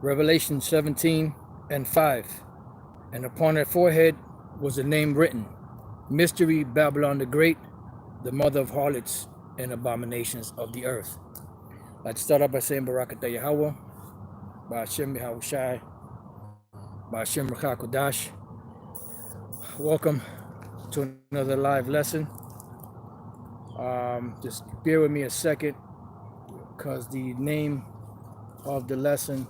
Revelation 17:5. And upon her forehead was a name written, Mystery, Babylon the Great, the mother of harlots and abominations of the earth. I'd like to start off by saying Barakatah Yahweh, Ba'ashem Yahushai, Ba'ashem Rakakodash. Welcome to another live lesson. Just bear with me a second because the name of the lesson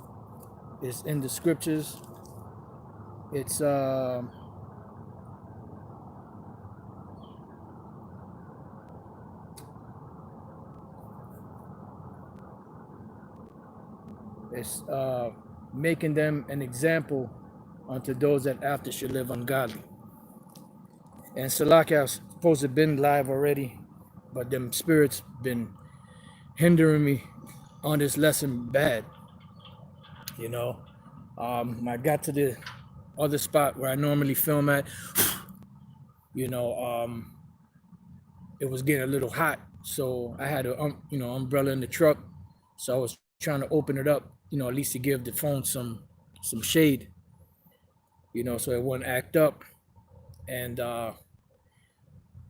is in the scriptures. It's making them an example unto those that after should live ungodly. And Salaki, I was supposed to have been live already, but them spirits been hindering me on this lesson bad. You know, I got to the other spot where I normally film at. You know, it was getting a little hot, so I had a umbrella in the truck. So I was trying to open it up, at least to give the phone some shade, so it wouldn't act up. And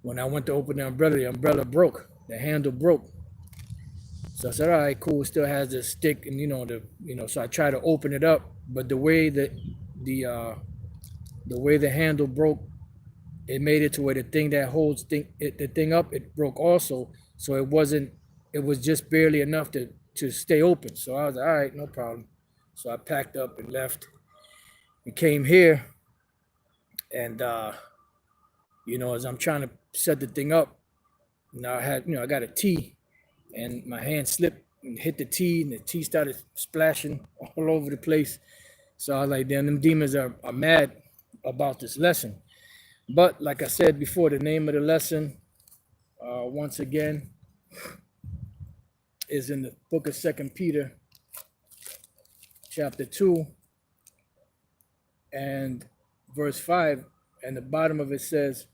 when I went to open the umbrella broke. The handle broke. So I said, all right, cool. It still has the stick, and so I tried to open it up, but the way that the way the handle broke, it made it to where the thing that holds the thing up, it broke also. So it was just barely enough to stay open. So I was like, all right, no problem. So I packed up and left and came here. And, as I'm trying to set the thing up, now I got a T and my hand slipped and hit the T and the T started splashing all over the place. So I was like, damn, them demons are mad about this lesson. But like I said before, the name of the lesson, once again, is in the book of 2 Peter, chapter 2, and verse 5, and the bottom of it says,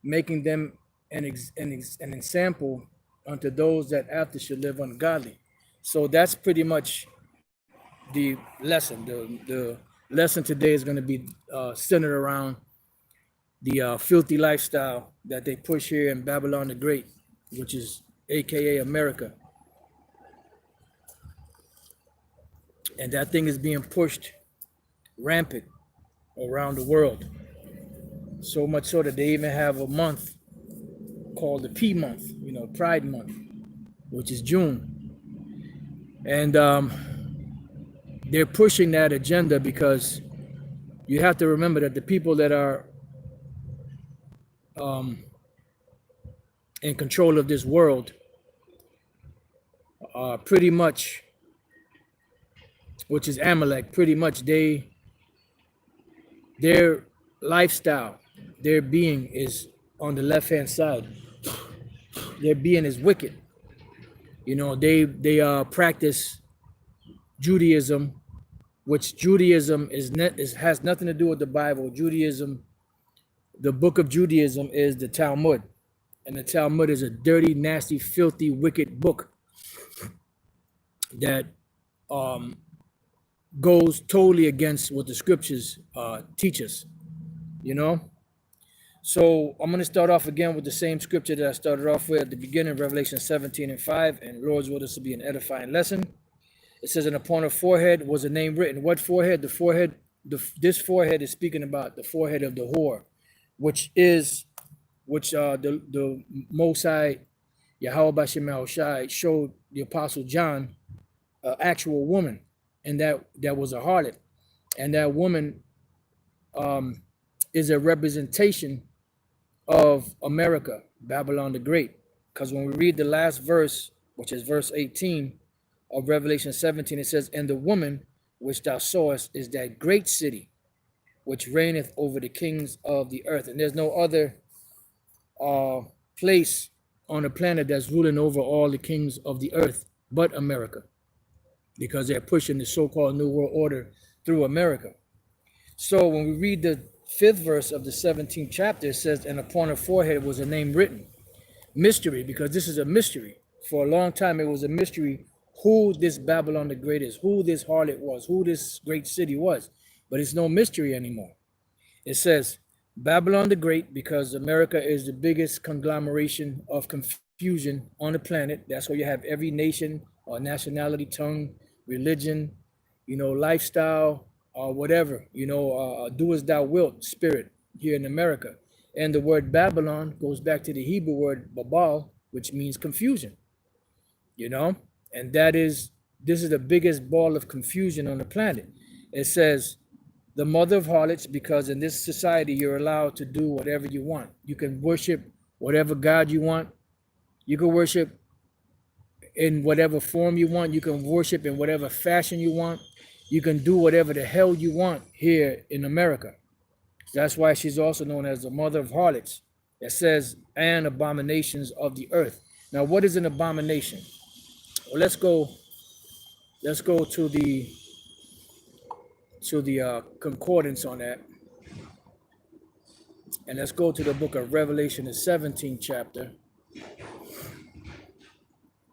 making them an example unto those that after should live ungodly. So that's pretty much the lesson. The lesson today is going to be centered around the filthy lifestyle that they push here in Babylon the Great, which is AKA America. And that thing is being pushed rampant around the world. So much so that they even have a month called the P month, Pride month, which is June. And they're pushing that agenda because you have to remember that the people that are in control of this world are pretty much, which is Amalek, pretty much their lifestyle, their being is on the left-hand side. Their being is wicked. They practice Judaism, which Judaism has nothing to do with the Bible. Judaism, the book of Judaism is the Talmud. And the Talmud is a dirty, nasty, filthy, wicked book that goes totally against what the scriptures teach us, So I'm going to start off again with the same scripture that I started off with at the beginning, Revelation 17:5, and Lord's will, this will be an edifying lesson. It says, and upon her forehead was a name written. What forehead? The forehead, this forehead is speaking about the forehead of the whore, which the Most High, Yahweh Bashem Yahushai, showed the Apostle John an actual woman, and that was a harlot. And that woman is a representation of America, Babylon the Great. Because when we read the last verse, which is verse 18 of Revelation 17, it says, and the woman which thou sawest is that great city, which reigneth over the kings of the earth. And there's no other place on the planet that's ruling over all the kings of the earth but America, because they're pushing the so-called New World Order through America. So when we read the 5th verse of the 17th chapter, it says, and upon her forehead was a name written. Mystery, because this is a mystery. For a long time, it was a mystery who this Babylon the Great is, who this harlot was, who this great city was. But it's no mystery anymore. It says Babylon the Great because America is the biggest conglomeration of confusion on the planet. That's where you have every nation or nationality, tongue, religion, lifestyle, or whatever, do as thou wilt spirit here in America. And the word Babylon goes back to the Hebrew word Babal, which means confusion, you know, and this is the biggest ball of confusion on the planet. It says the mother of harlots, because in this society you're allowed to do whatever you want. You can worship whatever God you want. You can worship in whatever form you want. You can worship in whatever fashion you want. You can do whatever the hell you want here in America. That's why she's also known as the mother of harlots. It says, and abominations of the earth. Now, what is an abomination? Well, let's go to the concordance on that. And let's go to the book of Revelation, the 17th chapter.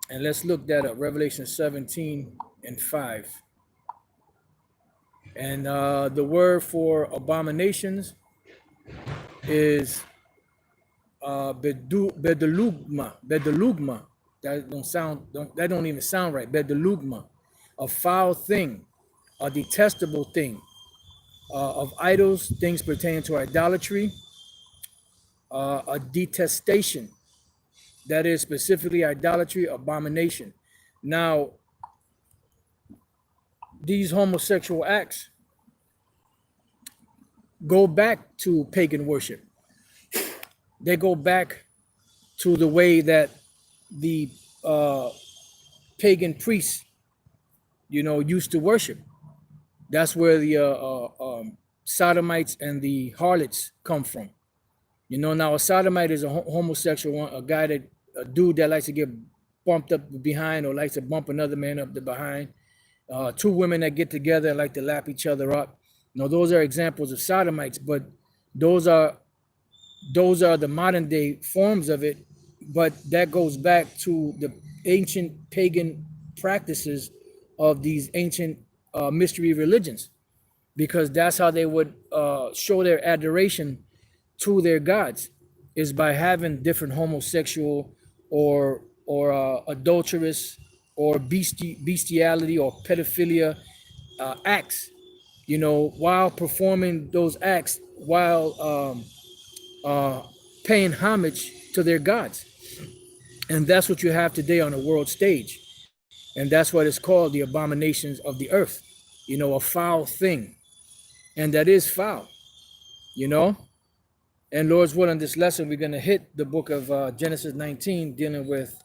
And let's look that up. Revelation 17 and 5. And the word for abominations is bedulugma. Bedulugma. That don't even sound right. Bedulugma. A foul thing, a detestable thing, of idols, things pertaining to idolatry, a detestation. That is specifically idolatry, abomination. Now, these homosexual acts go back to pagan worship. They go back to the way that the pagan priests, used to worship. That's where the sodomites and the harlots come from. Now a sodomite is a homosexual one, a dude that likes to get bumped up behind or likes to bump another man up the behind. Two women that get together and like to lap each other up. Those are examples of sodomites, but those are the modern day forms of it. But that goes back to the ancient pagan practices of these ancient mystery religions, because that's how they would show their adoration to their gods, is by having different homosexual or adulterous or bestiality or pedophilia acts, while performing those acts, while paying homage to their gods. And that's what you have today on the world stage. And that's what it's called, the abominations of the earth, a foul thing. And that is foul, And Lord's will, in this lesson, we're going to hit the book of Genesis 19, dealing with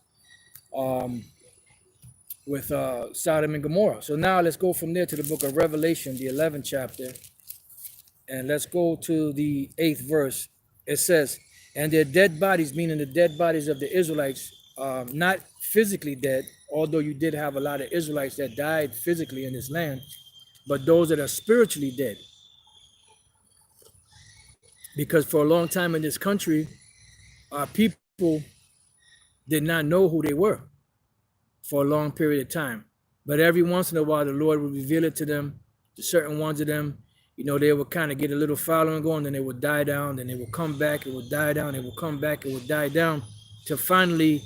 Sodom and Gomorrah. So now let's go from there to the book of Revelation, the 11th chapter. And let's go to the 8th verse. It says, and their dead bodies, meaning the dead bodies of the Israelites, not physically dead, although you did have a lot of Israelites that died physically in this land, but those that are spiritually dead. Because for a long time in this country, our people did not know who they were for a long period of time. But every once in a while, the Lord would reveal it to them, to certain ones of them. They would kind of get a little following going, then they would die down, then they would come back, it would die down, it would come back, it would die down, till finally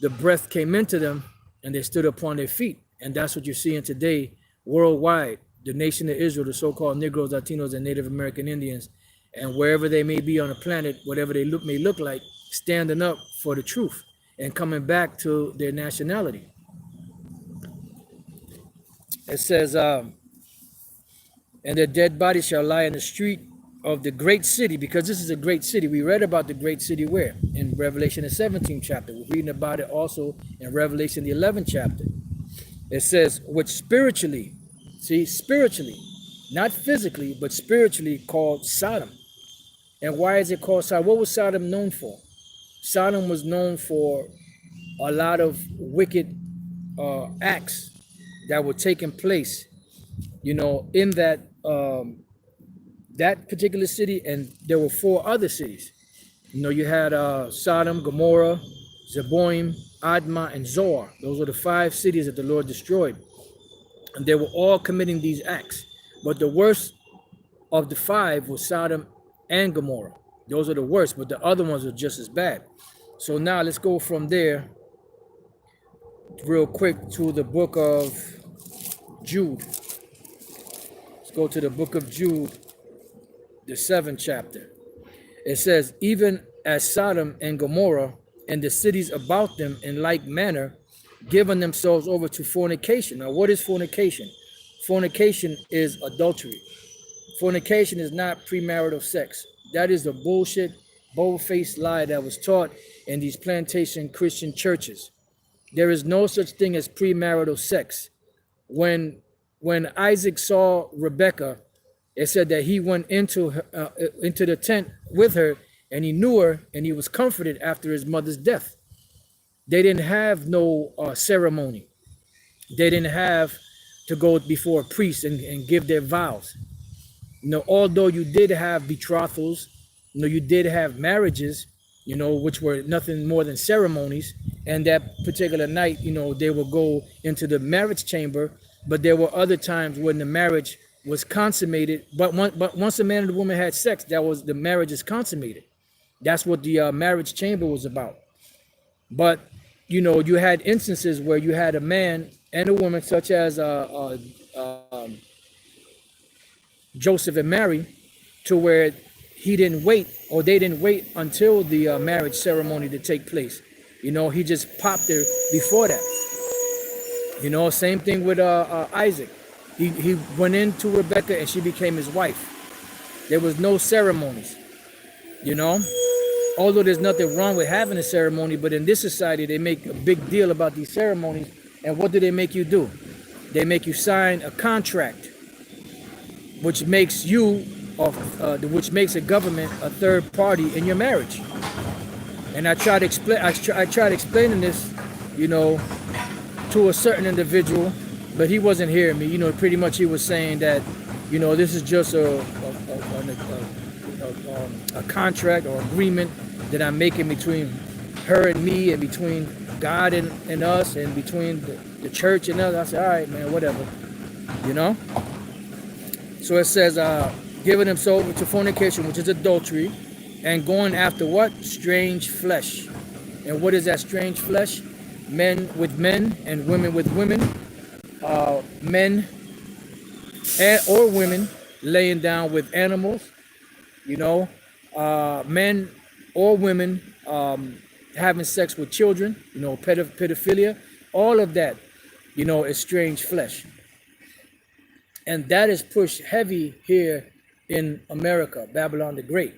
the breath came into them and they stood upon their feet. And that's what you're seeing today worldwide. The nation of Israel, the so-called Negroes, Latinos, and Native American Indians, and wherever they may be on the planet, whatever they may look like, standing up for the truth and coming back to their nationality. It says, and their dead bodies shall lie in the street of the great city, because this is a great city. We read about the great city where? In Revelation, the 17th chapter. We're reading about it also in Revelation, the 11th chapter. It says, which spiritually, not physically, but spiritually called Sodom. And why is it called Sodom? What was Sodom known for? Sodom was known for a lot of wicked acts that were taking place, in that particular city, and there were 4 other cities. You had Sodom, Gomorrah, Zeboim, Admah, and Zoar. Those are the 5 cities that the Lord destroyed. And they were all committing these acts. But the worst of the 5 was Sodom and Gomorrah. Those are the worst, but the other ones are just as bad. So now let's go from there real quick to the book of Jude. Let's go to the book of Jude, the 7th chapter. It says, even as Sodom and Gomorrah and the cities about them in like manner, giving themselves over to fornication. Now, what is fornication? Fornication is adultery. Fornication is not premarital sex. That is a bullshit, bold-faced lie that was taught in these plantation Christian churches. There is no such thing as premarital sex. When Isaac saw Rebekah, it said that he went into the tent with her, and he knew her, and he was comforted after his mother's death. They didn't have no ceremony. They didn't have to go before a priest and give their vows. Although you did have betrothals, you did have marriages, which were nothing more than ceremonies. And that particular night, they would go into the marriage chamber, but there were other times when the marriage was consummated. But once a man and a woman had sex, the marriage is consummated. That's what the marriage chamber was about. But, you had instances where you had a man and a woman, such as Joseph and Mary, to where he didn't wait, or they didn't wait until the marriage ceremony to take place. He just popped there before that. Same thing with Isaac. He went into Rebekah and she became his wife. There was no ceremonies. Although there's nothing wrong with having a ceremony, but in this society they make a big deal about these ceremonies. And what do they make you do? They make you sign a contract, which makes which makes a government a third party in your marriage. And I tried explaining this, to a certain individual, but he wasn't hearing me. Pretty much he was saying that, this is just a contract or agreement that I'm making between her and me, and between God and us, and between the church and us. I said, all right, man, whatever, So it says, giving themselves over to fornication, which is adultery, and going after what? Strange flesh. And what is that strange flesh? Men with men and women with women. Men or women laying down with animals. Men or women having sex with children. Pedophilia. All of that, is strange flesh. And that is pushed heavy here in America, Babylon the Great.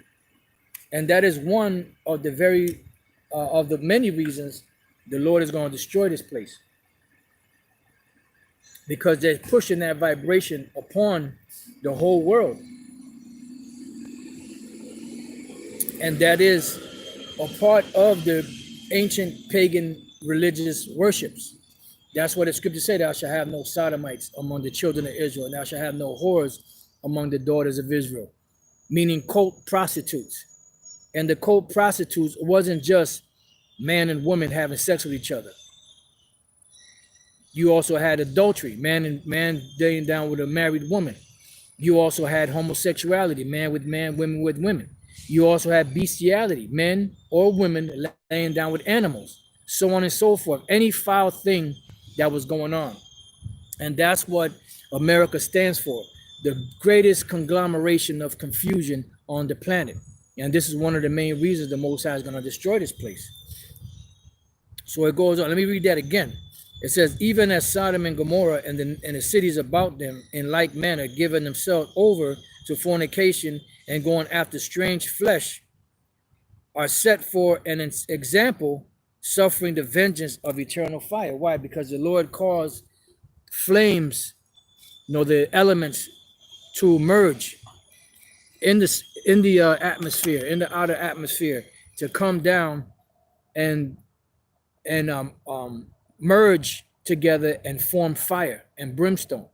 And that is one of the many reasons the Lord is going to destroy this place. Because they're pushing that vibration upon the whole world. And that is a part of the ancient pagan religious worships. That's what the scripture said, thou shalt have no sodomites among the children of Israel, and thou shalt have no whores among the daughters of Israel, meaning cult prostitutes. And the cult prostitutes wasn't just man and woman having sex with each other. You also had adultery, man laying down with a married woman. You also had homosexuality, man with man, women with women. You also had bestiality, men or women laying down with animals, so on and so forth. Any foul thing that was going on. And that's what America stands for, the greatest conglomeration of confusion on the planet. And this is one of the main reasons the Most High is going to destroy this place. So it goes on. Let me read that again. It says, even as Sodom and Gomorrah and the cities about them in like manner, giving themselves over to fornication and going after strange flesh, are set for an example, suffering the vengeance of eternal fire. Why? Because the Lord caused flames, the elements to merge in the atmosphere, in the outer atmosphere, to come down and merge together and form fire and brimstone,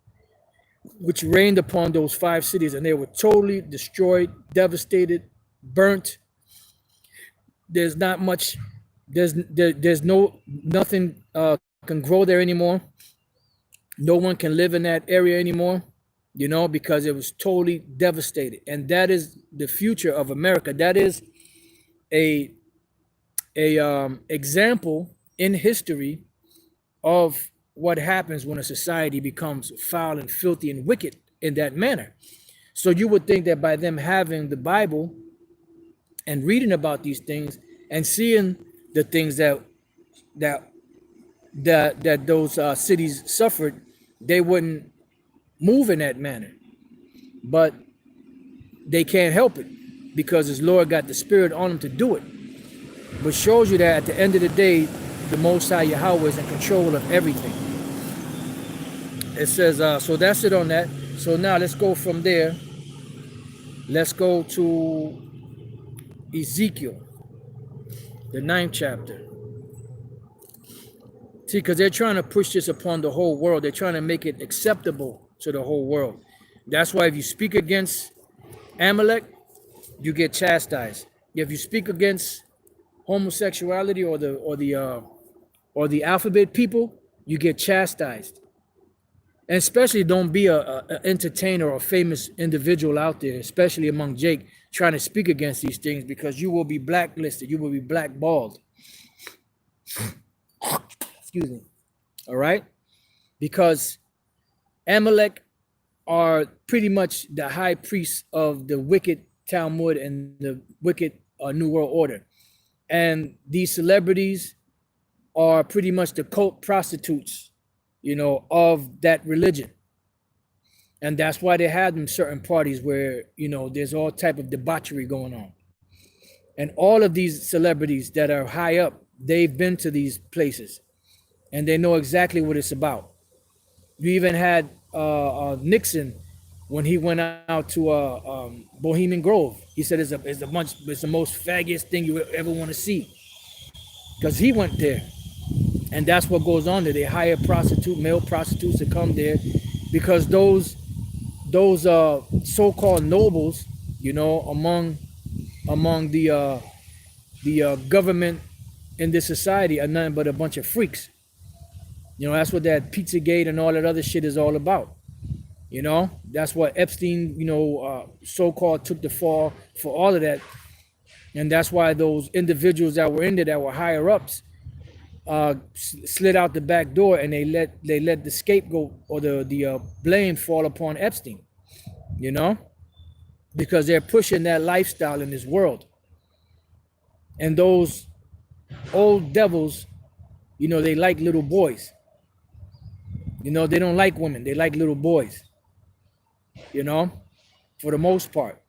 which rained upon those 5 cities, and they were totally destroyed, devastated, burnt. There's not much There's nothing can grow there anymore. No one can live in that area anymore, you know, because it was totally devastated. And that is the future of America. That is a example in history of what happens when a society becomes foul and filthy and wicked in that manner. So you would think that by them having the Bible and reading about these things and seeing the things that that those cities suffered, they wouldn't move in that manner. But they can't help it because his Lord got the spirit on them to do it. But shows you that at the end of the day, the Most High Yahweh is in control of everything. It says, so that's it on that. So now let's go from there. Let's go to Ezekiel, the 9th chapter. See, because they're trying to push this upon the whole world. They're trying to make it acceptable to the whole world. That's why if you speak against Amalek, you get chastised. If you speak against homosexuality or the alphabet people, you get chastised. And especially don't be a entertainer or a famous individual out there, especially among Jake, trying to speak against these things, because you will be blacklisted. You will be blackballed. Excuse me. All right? Because Amalek are pretty much the high priests of the wicked Talmud and the wicked New World Order. And these celebrities are pretty much the cult prostitutes, you know, of that religion. And that's why they have them certain parties where, you know, there's all type of debauchery going on. And all of these celebrities that are high up, they've been to these places and they know exactly what it's about. You even had Nixon when he went out to Bohemian Grove. He said it's the most faggiest thing you ever want to see, because he went there. And that's what goes on there. They hire male prostitutes to come there, because those so-called nobles, you know, among the government in this society are nothing but a bunch of freaks. You know, that's what that Pizzagate and all that other shit is all about. You know, that's what Epstein, you know, so-called took the fall for all of that. And that's why those individuals that were in there that were higher ups slid out the back door, and they let the scapegoat or the blame fall upon Epstein, you know, because they're pushing that lifestyle in this world. And those old devils, you know, they like little boys. You know, they don't like women. They like little boys, you know, for the most part.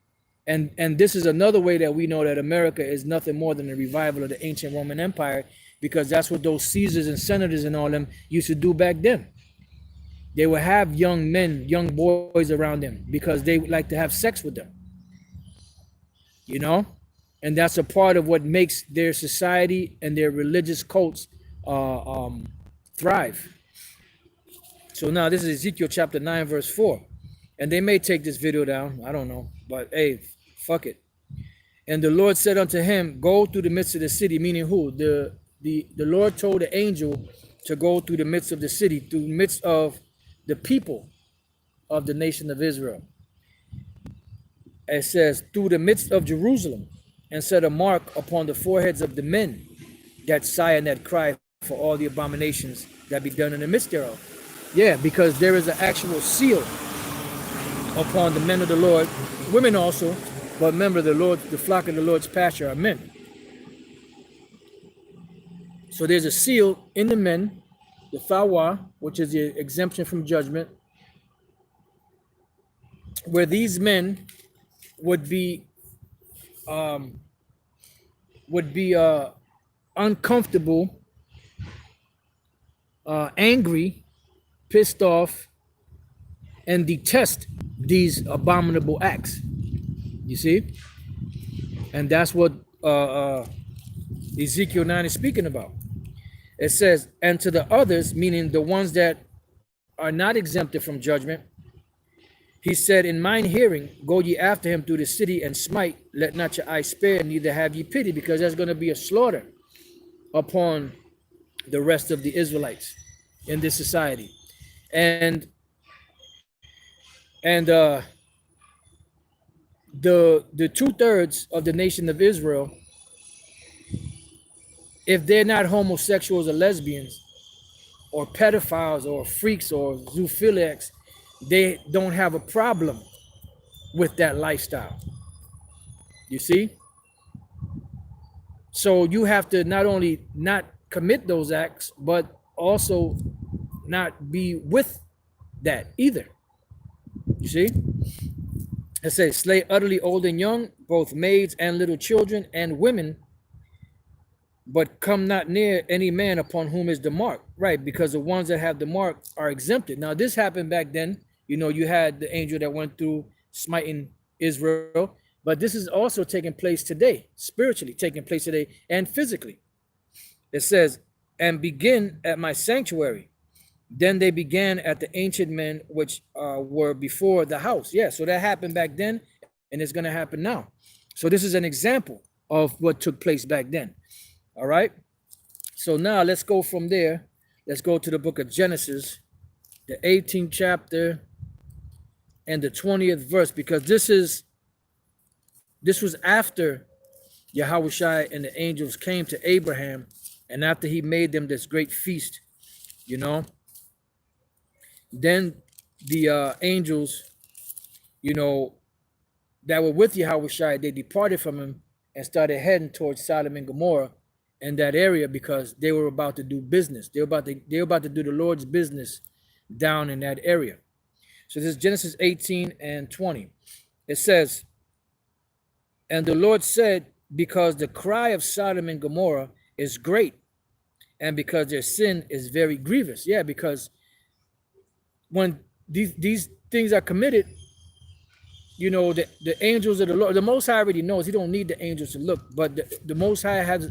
And this is another way that we know that America is nothing more than a revival of the ancient Roman Empire, because that's what those Caesars and senators and all them used to do back then. They would have young men, young boys around them because they would like to have sex with them, you know? And that's a part of what makes their society and their religious cults thrive. So now this is Ezekiel chapter 9, verse 4. And they may take this video down. I don't know. But hey, fuck it. And the Lord said unto him, go through the midst of the city, meaning who? The Lord told the angel to go through the midst of the city, through the midst of the people of the nation of Israel. It says, through the midst of Jerusalem, and set a mark upon the foreheads of the men that sigh and that cry for all the abominations that be done in the midst thereof. Yeah, because there is an actual seal upon the men of the Lord, women also, but remember the flock of the Lord's pasture are men. So there's a seal in the men, the fawa, which is the exemption from judgment, where these men would be uncomfortable, angry, pissed off, and detest these abominable acts. You see? And that's what Ezekiel 9 is speaking about. It says, and to the others, meaning the ones that are not exempted from judgment, he said, in mine hearing, go ye after him through the city and smite, let not your eye spare, neither have ye pity, because there's going to be a slaughter upon the rest of the Israelites in this society. And and the 2/3 of the nation of Israel, if they're not homosexuals or lesbians or pedophiles or freaks or zoophiliacs, they don't have a problem with that lifestyle. You see? So you have to not only not commit those acts, but also not be with that either. You see? It says, slay utterly old and young, both maids and little children and women, but come not near any man upon whom is the mark. Right, because the ones that have the mark are exempted. Now, this happened back then. You know, you had the angel that went through smiting Israel, but this is also taking place today, spiritually taking place today and physically. It says, and begin at my sanctuary. Then they began at the ancient men which were before the house. Yeah, so that happened back then, and it's going to happen now. So this is an example of what took place back then. All right. So now let's go from there. Let's go to the book of Genesis, the 18th chapter and the 20th verse, because this was after Yahushua and the angels came to Abraham, and after he made them this great feast, you know. Then the angels, you know, that were with Yahushua, they departed from him and started heading towards Sodom and Gomorrah in that area, because they were about to do business. They were about to do the Lord's business down in that area. So this is Genesis 18 and 20. It says, and the Lord said, because the cry of Sodom and Gomorrah is great, and because their sin is very grievous. Yeah, because when these things are committed, you know, the angels of the Lord, the Most High already knows. He don't need the angels to look, but the Most High has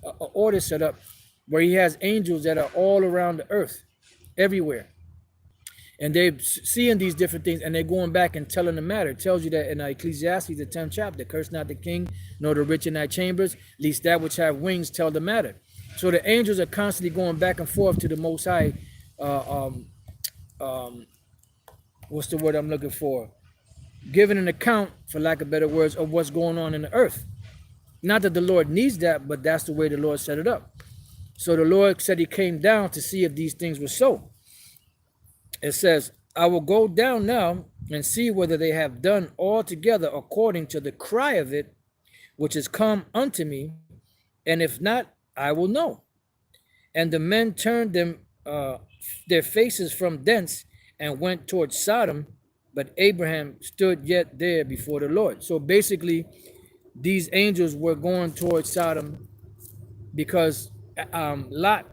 an order set up where he has angels that are all around the earth, everywhere. And they're seeing these different things, and they're going back and telling the matter. It tells you that in Ecclesiastes, the 10th chapter, curse not the king, nor the rich in thy chambers, lest that which have wings tell the matter. So the angels are constantly going back and forth to the Most High. What's the word I'm looking for? Giving an account, for lack of better words, of what's going on in the earth. Not that the Lord needs that, but that's the way the Lord set it up. So the Lord said he came down to see if these things were so. It says, I will go down now and see whether they have done altogether according to the cry of it, which is come unto me, and if not, I will know. And the men turned them their faces from thence and went towards Sodom, but Abraham stood yet there before the Lord. So basically, these angels were going towards Sodom because Lot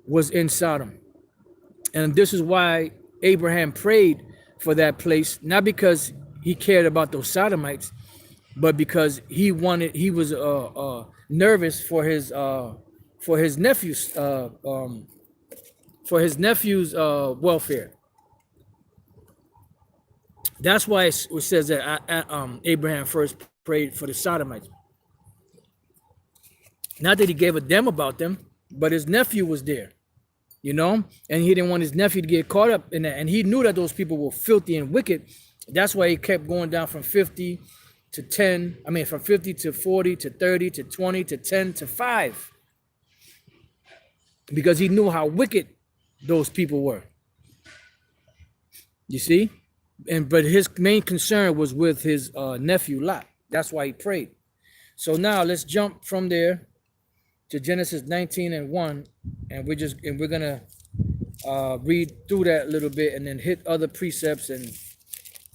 was in Sodom. And this is why Abraham prayed for that place, not because he cared about those Sodomites, but because he was nervous for his nephew's welfare. That's why it says that Abraham first prayed for the Sodomites. Not that he gave a damn about them, but his nephew was there, you know, and he didn't want his nephew to get caught up in that. And he knew that those people were filthy and wicked. That's why he kept going down from 50 to 10. I mean, from 50 to 40 to 30 to 20 to 10 to 5. Because he knew how wicked those people were. You see? But his main concern was with his nephew Lot. That's why he prayed. So now let's jump from there to Genesis 19 and 1, and we're gonna read through that a little bit and then hit other precepts and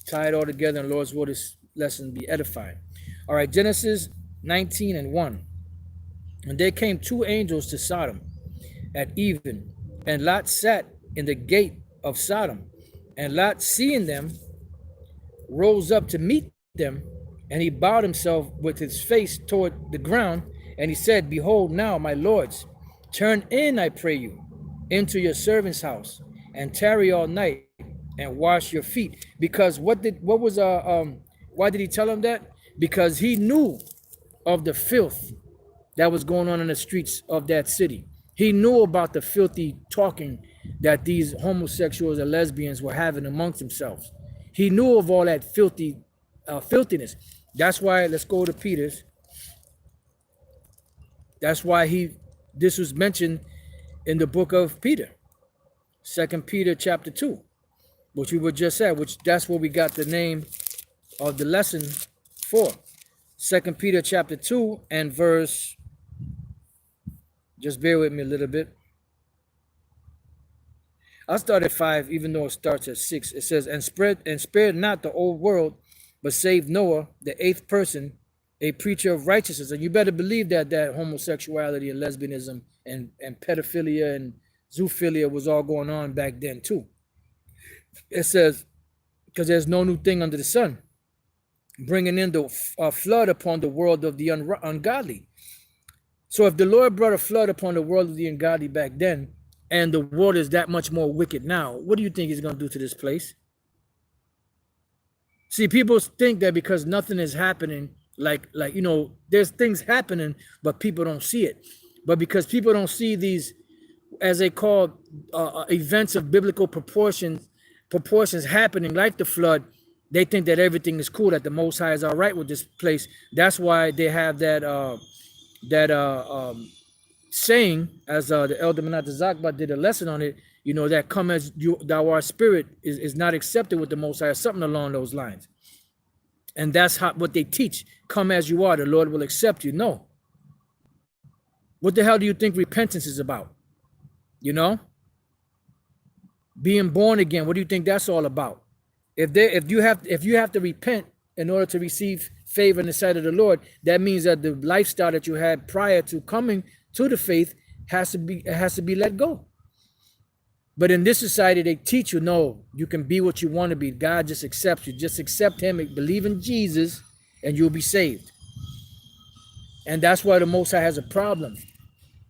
tie it all together, and Lord's will this lesson be edifying. All right, Genesis 19 and 1. And there came two angels to Sodom at even, and Lot sat in the gate of Sodom. And Lot, seeing them, rose up to meet them, and he bowed himself with his face toward the ground, and he said, behold, now, my lords, turn in, I pray you, into your servant's house, and tarry all night, and wash your feet. Because why did he tell him that? Because he knew of the filth that was going on in the streets of that city. He knew about the filthy talking that these homosexuals and lesbians were having amongst themselves. He knew of all that filthiness. That's why, let's go to Peter's. That's why this was mentioned in the book of Peter, 2 Peter chapter 2, which we were just at, which that's where we got the name of the lesson for. 2 Peter chapter 2 and verse, just bear with me a little bit. I'll start at 5, even though it starts at 6. It says, and spared not the old world, but saved Noah, the eighth person, a preacher of righteousness. And you better believe that homosexuality and lesbianism and pedophilia and zoophilia was all going on back then too. It says, because there's no new thing under the sun, bringing in the flood upon the world of the ungodly. So if the Lord brought a flood upon the world of the ungodly back then, and the world is that much more wicked now, what do you think he's going to do to this place? See, people think that because nothing is happening, like there's things happening, but people don't see it. But because people don't see these, as they call events of biblical proportions happening, like the flood, they think that everything is cool, that the Most High is all right with this place. That's why they have that saying, as the elder Menat Zakba did a lesson on it, that come as you, thou art spirit, is not accepted with the Most High, something along those lines. And that's what they teach. Come as you are, the Lord will accept you. No. What the hell do you think repentance is about? Being born again, what do you think that's all about? If you have to repent in order to receive favor in the sight of the Lord, that means that the lifestyle that you had prior to coming to the faith has to be let go. But in this society, they teach you, no, you can be what you want to be. God just accepts you. Just accept him, believe in Jesus, and you'll be saved. And that's why the Most High has a problem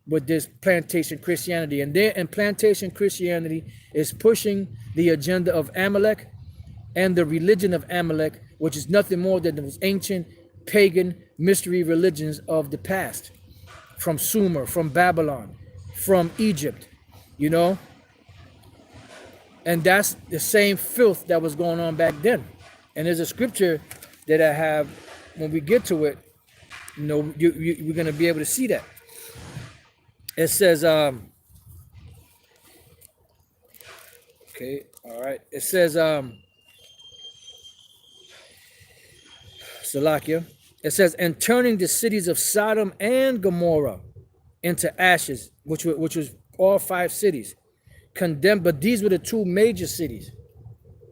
with this plantation Christianity. And plantation Christianity is pushing the agenda of Amalek and the religion of Amalek, which is nothing more than those ancient pagan mystery religions of the past, from Sumer, from Babylon, from Egypt, and that's the same filth that was going on back then. And there's a scripture that I have, when we get to it, we're going to be able to see that. It says, okay, all right. It says, Salakia. It says, and turning the cities of Sodom and Gomorrah into ashes, which was all 5 cities, condemned, but these were the 2 major cities.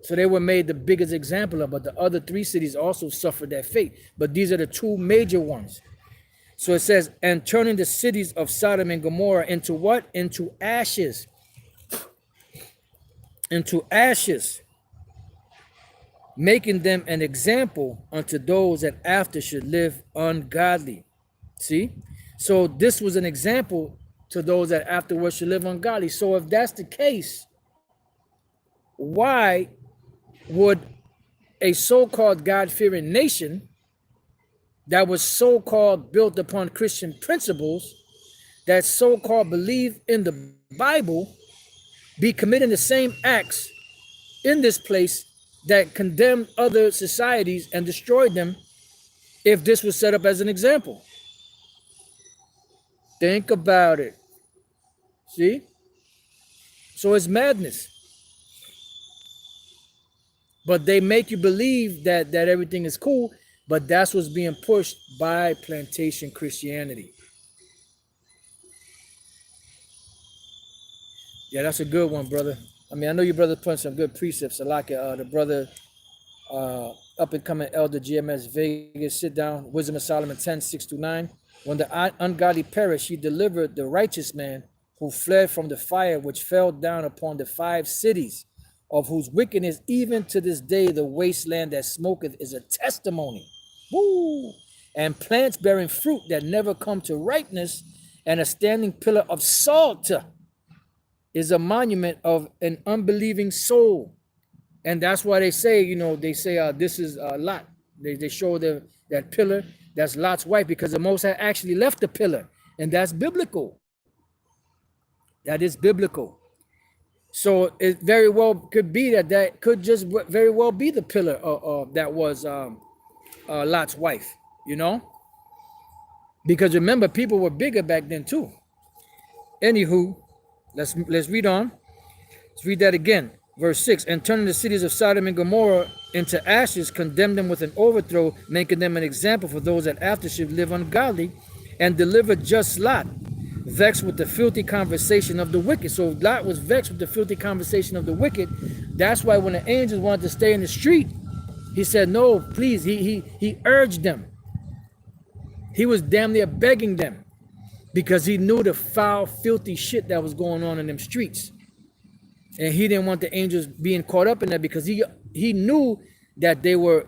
So they were made the biggest example of, but the other 3 cities also suffered that fate. But these are the 2 major ones. So it says, and turning the cities of Sodom and Gomorrah into what? Into ashes. Into ashes. Making them an example unto those that after should live ungodly. See? So this was an example to those that afterwards should live ungodly. So if that's the case, why would a so-called God-fearing nation that was so-called built upon Christian principles, that so-called believe in the Bible, be committing the same acts in this place that condemned other societies and destroyed them, if this was set up as an example? Think about it. See? So it's madness. But they make you believe that everything is cool, but that's what's being pushed by plantation Christianity. Yeah, that's a good one, brother. I mean, I know your brother put some good precepts. I like it. The brother, up and coming elder GMS Vegas, sit down. Wisdom of Solomon 10:6-9. When the ungodly perish, he delivered the righteous man who fled from the fire which fell down upon the 5 cities, of whose wickedness even to this day the wasteland that smoketh is a testimony. Woo! And plants bearing fruit that never come to ripeness, and a standing pillar of salt is a monument of an unbelieving soul. And that's why they say, this is a lot. They show that pillar That's Lot's wife, because the Most High actually left the pillar, and that's biblical. That is biblical. So it very well could be that could just very well be the pillar that was Lot's wife, you know? Because remember, people were bigger back then too. Anywho, let's read on. Let's read that again. Verse 6, and turning the cities of Sodom and Gomorrah into ashes, condemned them with an overthrow, making them an example for those that after should live ungodly, and delivered just Lot, vexed with the filthy conversation of the wicked. So Lot was vexed with the filthy conversation of the wicked. That's why when the angels wanted to stay in the street, he said, no, please. He urged them. He was damn near begging them, because he knew the foul, filthy shit that was going on in them streets. And he didn't want the angels being caught up in that, because he knew that they were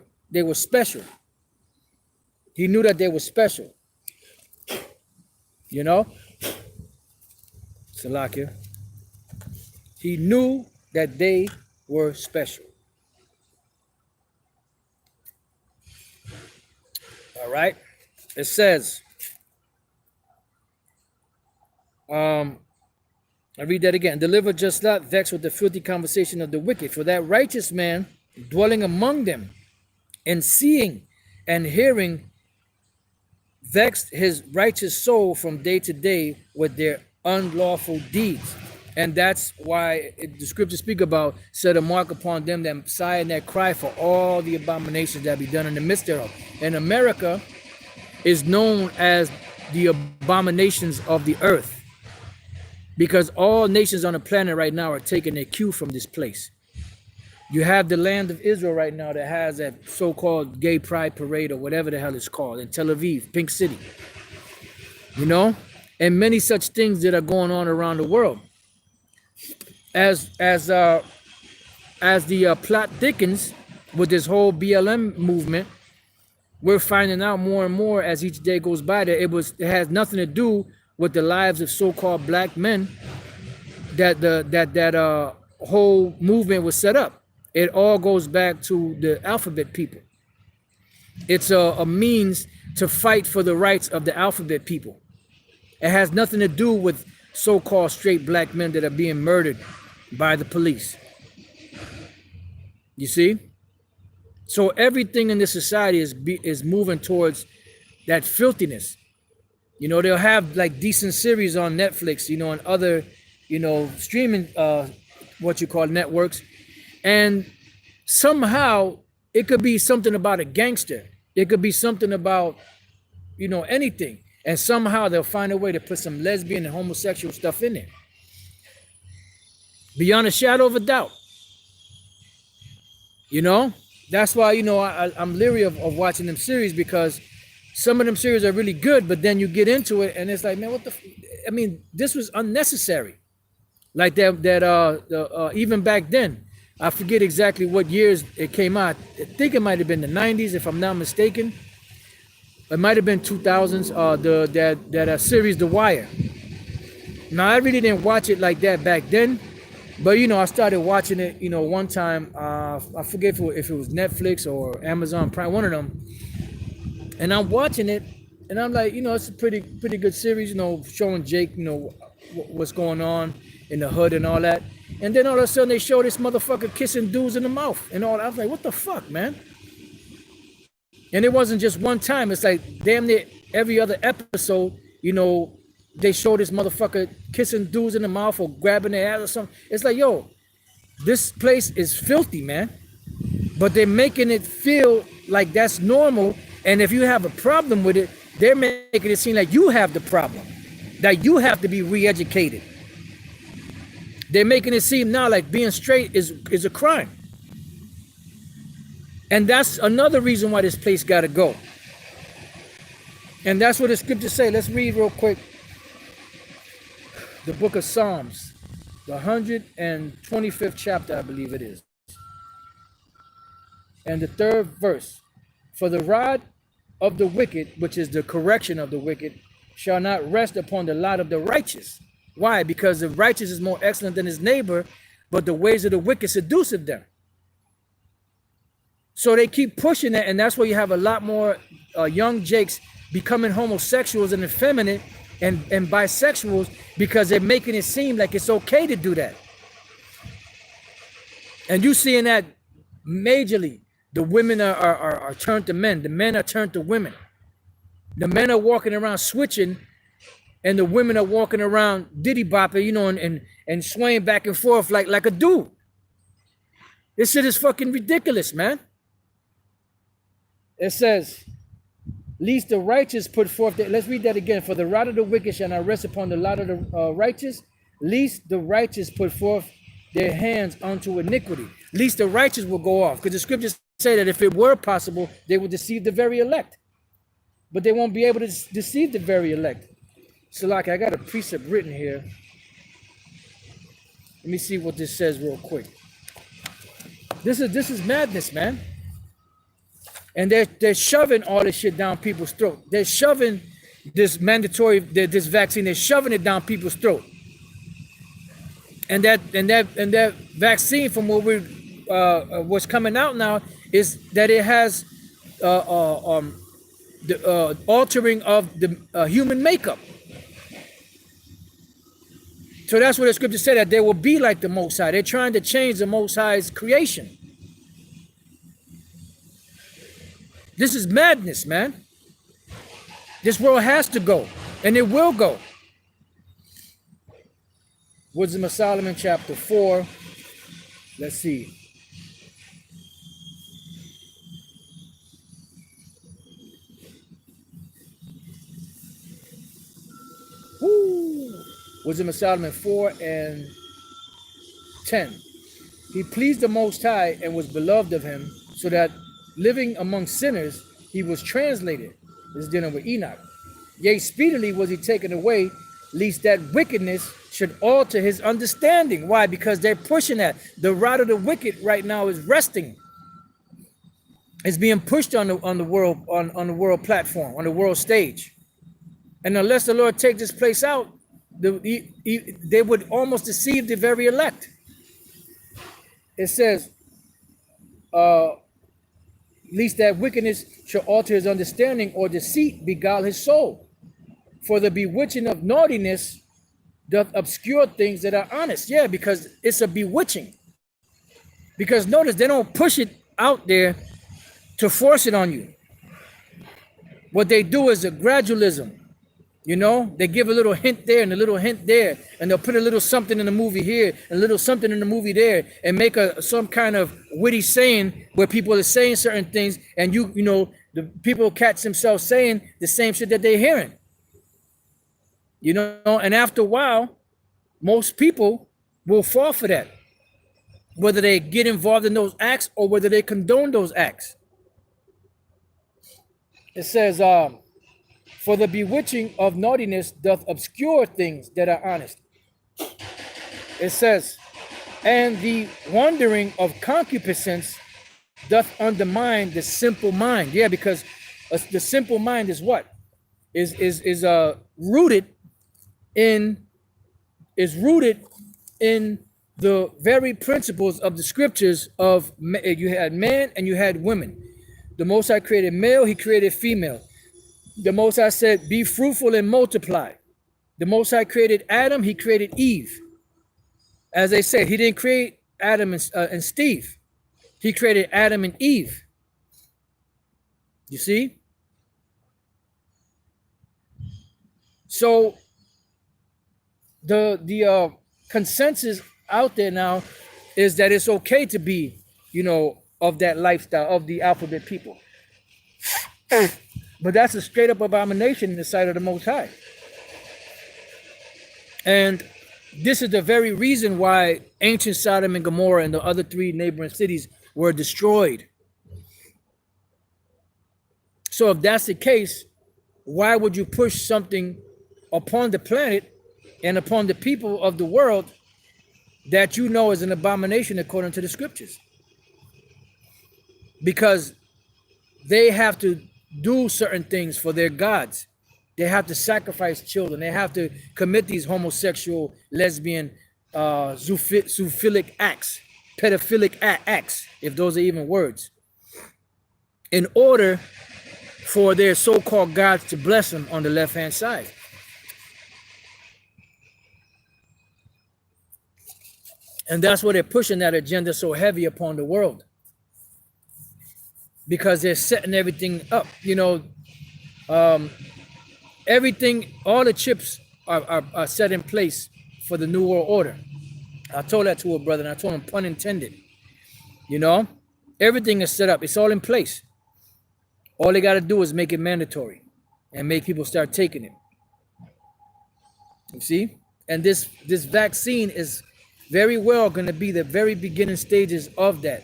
special. He knew that they were special. You know? Salakia. He knew that they were special. All right? It says, I read that again. Deliver just Lot, vexed with the filthy conversation of the wicked. For that righteous man dwelling among them, and seeing and hearing, vexed his righteous soul from day to day with their unlawful deeds. And that's why the scriptures speak about, set a mark upon them that sigh and that cry for all the abominations that be done in the midst thereof. And America is known as the abominations of the earth, because all nations on the planet right now are taking their cue from this place. You have the land of Israel right now that has that so-called gay pride parade, or whatever the hell it's called, in Tel Aviv, Pink City. You know? And many such things that are going on around the world. As the plot thickens with this whole BLM movement, we're finding out more and more as each day goes by that it has nothing to do with the lives of so-called black men that whole movement was set up. It all goes back to the alphabet people. It's a means to fight for the rights of the alphabet people. It has nothing to do with so-called straight black men that are being murdered by the police. You see? So everything in this society is moving towards that filthiness. You know, they'll have like decent series on Netflix, you know, and other, you know, streaming, what you call networks. And somehow it could be something about a gangster. It could be something about, you know, anything. And somehow they'll find a way to put some lesbian and homosexual stuff in there. Beyond a shadow of a doubt. You know, that's why, you know, I'm leery of watching them series, because some of them series are really good, but then you get into it and it's like, man, I mean, this was unnecessary. Like even back then, I forget exactly what years it came out. I think it might have been the 90s, if I'm not mistaken. It might have been 2000s, that series, The Wire. Now, I really didn't watch it like that back then, but, you know, I started watching it, you know, one time, I forget if it was Netflix or Amazon Prime, one of them. And I'm watching it, and I'm like, you know, it's a pretty good series, you know, showing Jake, you know, what's going on in the hood and all that. And then all of a sudden they show this motherfucker kissing dudes in the mouth and all that. I was like, what the fuck, man? And it wasn't just one time. It's like damn near every other episode, you know, they show this motherfucker kissing dudes in the mouth or grabbing their ass or something. It's like, yo, this place is filthy, man. But they're making it feel like that's normal. And if you have a problem with it, they're making it seem like you have the problem, that you have to be re-educated. They're making it seem now like being straight is a crime. And that's another reason why this place got to go. And that's what the scriptures say. Let's read real quick. The book of Psalms, the 125th chapter, I believe it is. And the 3rd verse. For the rod of the wicked, which is the correction of the wicked, shall not rest upon the lot of the righteous. Why? Because the righteous is more excellent than his neighbor, but the ways of the wicked seduceth them. So they keep pushing that, and that's why you have a lot more young jakes becoming homosexuals and effeminate and bisexuals, because they're making it seem like it's okay to do that. And you seeing that majorly. The women are turned to men. The men are turned to women. The men are walking around switching, and the women are walking around diddy bopping, you know, and swaying back and forth like a dude. This shit is fucking ridiculous, man. It says, least the righteous put forth, let's read that again. For the rod of the wicked shall not rest upon the lot of the righteous, least the righteous put forth their hands unto iniquity. Least the righteous will go off, because the scriptures say that if it were possible, they would deceive the very elect. But they won't be able to deceive the very elect. So like, I got a precept written here. Let me see what this says real quick. This is madness, man. And they're shoving all this shit down people's throat. They're shoving this mandatory, this vaccine, they're shoving it down people's throat. And that vaccine, from what we what's coming out now, is that it has the altering of the human makeup. So that's what the scripture said, that they will be like the Most High. They're trying to change the Most High's creation. This is madness, man. This world has to go, and it will go. Wisdom of Solomon, chapter 4. Let's see. Woo. Wisdom of Solomon 4 and 10. He pleased the Most High and was beloved of him, so that living among sinners, he was translated. This is dealing with Enoch. Yea, speedily was he taken away, lest that wickedness should alter his understanding. Why? Because they're pushing that. The rod of the wicked right now is resting. It's being pushed on the world on the world platform, on the world stage. And unless the Lord take this place out, they would almost deceive the very elect. It says, lest that wickedness shall alter his understanding, or deceit beguile his soul. For the bewitching of naughtiness doth obscure things that are honest. Yeah, because it's a bewitching. Because notice, they don't push it out there to force it on you. What they do is a gradualism. You know, they give a little hint there and a little hint there, and they'll put a little something in the movie here and a little something in the movie there, and make some kind of witty saying where people are saying certain things, and you know, the people catch themselves saying the same shit that they're hearing. You know, and after a while, most people will fall for that, whether they get involved in those acts or whether they condone those acts. It says, for the bewitching of naughtiness doth obscure things that are honest. It says, and the wandering of concupiscence doth undermine the simple mind. Yeah, because the simple mind is what? Is rooted in the very principles of the scriptures of, you had man and you had women. The Most High created male, he created female. The Most High said, be fruitful and multiply. The Most High created Adam, he created Eve. As they said, he didn't create Adam and Steve. He created Adam and Eve. You see? So the consensus out there now is that it's okay to be, you know, of that lifestyle of the alphabet people. But that's a straight up abomination in the sight of the Most High. And this is the very reason why ancient Sodom and Gomorrah and the other 3 neighboring cities were destroyed. So if that's the case, why would you push something upon the planet and upon the people of the world that you know is an abomination according to the scriptures? Because they have to do certain things for their gods. They have to sacrifice children. They have to commit these homosexual, lesbian, zoophilic acts, pedophilic acts, if those are even words. in order for their so-called gods to bless them on the left-hand side. And that's why they're pushing that agenda so heavy upon the world. Because they're setting everything up. You know, everything, all the chips are set in place for the New World Order. I told that to a brother, and I told him, pun intended. You know, everything is set up. It's all in place. All they got to do is make it mandatory and make people start taking it. You see? And this vaccine is very well going to be the very beginning stages of that,